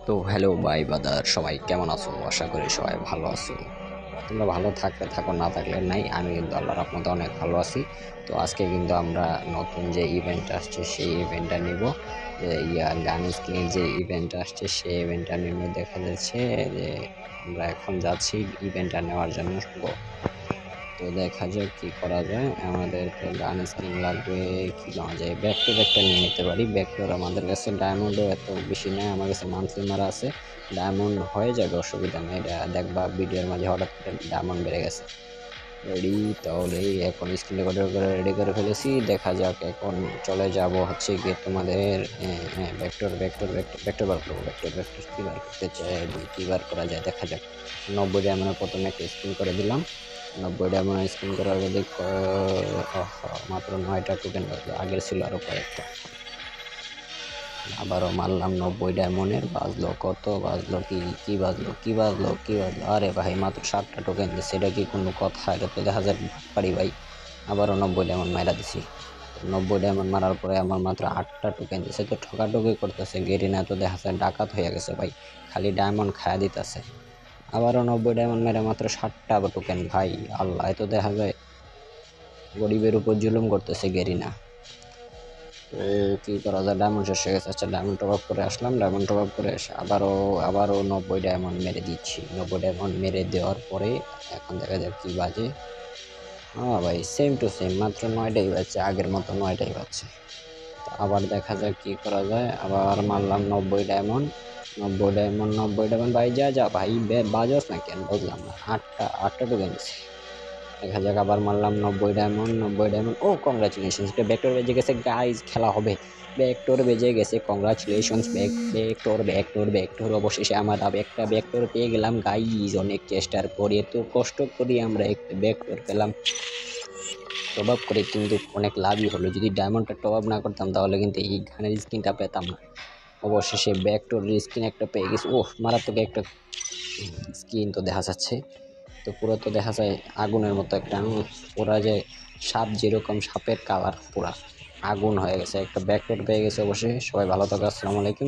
তো হ্যালো ভাই বাদার, সবাই কেমন আছো? আশা করি সবাই ভালো আছো। তোমরা ভালো থাকলে থাকো, না থাকলে নাই। আমি কিন্তু আল্লাহর রহমতে অনেক ভালো আছি। তো আজকে কিন্তু আমরা নতুন যে ইভেন্ট আসছে সেই ইভেন্টটা নিব। যে গান স্কিনের যে ইভেন্ট আসছে সেই ইভেন্টটা নিব। দেখা যাচ্ছে যে আমরা এখন যাচ্ছি ইভেন্টটা নেওয়ার জন্য। তো দেখা যাক কি করা যায়। আমাদের তো গান স্কিন লাগবে, কি নেওয়া যায়? ব্যাকটা নিয়ে নিতে পারি। ব্যাকটোর আমাদের কাছে ডায়মন্ডও এত বেশি নেই, আমার কাছে মান্থলি মারা আছে। ডায়মন্ড হয়ে যাবে, অসুবিধা নেই। এটা দেখবা ভিডিওর মাঝে হঠাৎ করে ডায়মন্ড বেড়ে গেছে। রেডি? তাহলে এখন স্ক্রিন রেকর্ডার করে রেডি করে ফেলেছি। দেখা যাক, এখন চলে যাব হচ্ছে গিয়ে তোমাদের ভেক্টর বার করবো। ভেক্টর কি বার করতে চাই, কি বার করা যায় দেখা যাক। 90 ডায়মন্ডের প্রথমে একটা স্ক্রিন করে দিলাম। 90 ডায়মন্ড স্ক্রিন করার পর মাত্র 9টা টোকেন বাজলো, আগের ছিল আরো কয়েকটা। আবারও মারলাম 90 ডায়মন্ডের, বাজলো কত? বাজলো কি বাজলো? আরে ভাই, মাত্র 7টা টোকেন দিচ্ছে, এটা কি কোনো কথা? এটা তো দেখা যায় পারি ভাই। আবারও 90 ডায়মন্ড মারা দিছি। 90 ডায়মন্ড মারার পরে আমার মাত্র 8টা টোকেন দিচ্ছে। তো ঠকাঠকি করতেছে গেরিনা, তো দেখা যায় ডাকাত হয়ে গেছে ভাই, খালি ডায়মন্ড খায়া দিতেছে। আবারও 90 ডায়মন্ড মেরে মাত্র 7টা টোকেন ভাই। আল্লাহ, তো দেখা যায় গরিবের উপর জুলুম করতেছে গেরিনা। তো কি করা যায়? ডায়মন্ড শেষ হয়ে গেছে। আচ্ছা, ডায়মন্ড টপ আপ করে আসলাম। ডায়মন্ড টপ আপ করে এসে আবারও 90 ডায়মন্ড মেরে দিচ্ছি। 90 ডায়মন্ড মেরে দেওয়ার পরে এখন দেখা যাক কি বাজে। হ্যাঁ ভাই, সেম টু সেম, মাত্র 9টাই বাজছে, আগের মতো 9টাই বাজছে। তো আবার দেখা যাক কি করা যায়। আবার মারলাম 90 ডায়মন্ড। 90 ডায়মন্ড ভাই, যা ভাই, বাজস না কেন বুঝলাম না। আটটা টোকেন দিছে। দেখা যাক, আবার মারলাম 90 ডায়মন্ড। ও কংগ্রাচুলেশন, এটা ভেক্টর বেজে গেছে গাইজ, খেলা হবে। ভেক্টর বেজে গেছে, কংগ্রাচুলেশন। ভেক্টর অবশেষে আমরা একটা ভেক্টর পেয়ে গেলাম গাইজ। অনেক চেষ্টার পরে, এত কষ্ট করি আমরা একটা ভেক্টর পেলাম। টপ আপ করে কিন্তু অনেক লাভই হলো। যদি ডায়মন্ডটা টপ আপ না করতাম তাহলে কিন্তু এই গানের স্কিনটা পেতাম না। অবশেষে ভেক্টর স্কিন একটা পেয়ে গেছি। ওহ, মারাত্মক একটা স্কিন তো দেখা যাচ্ছে। তো পুরো তো দেখা যায় আগুনের মতো একটা, পুরা যে সাপ, যেরকম সাপের কালার পুরা আগুন হয়ে গেছে। একটা ব্যাকডোর পেয়ে গেছে। অবশ্যই সবাই ভালো থাকো, আসসালামু আলাইকুম।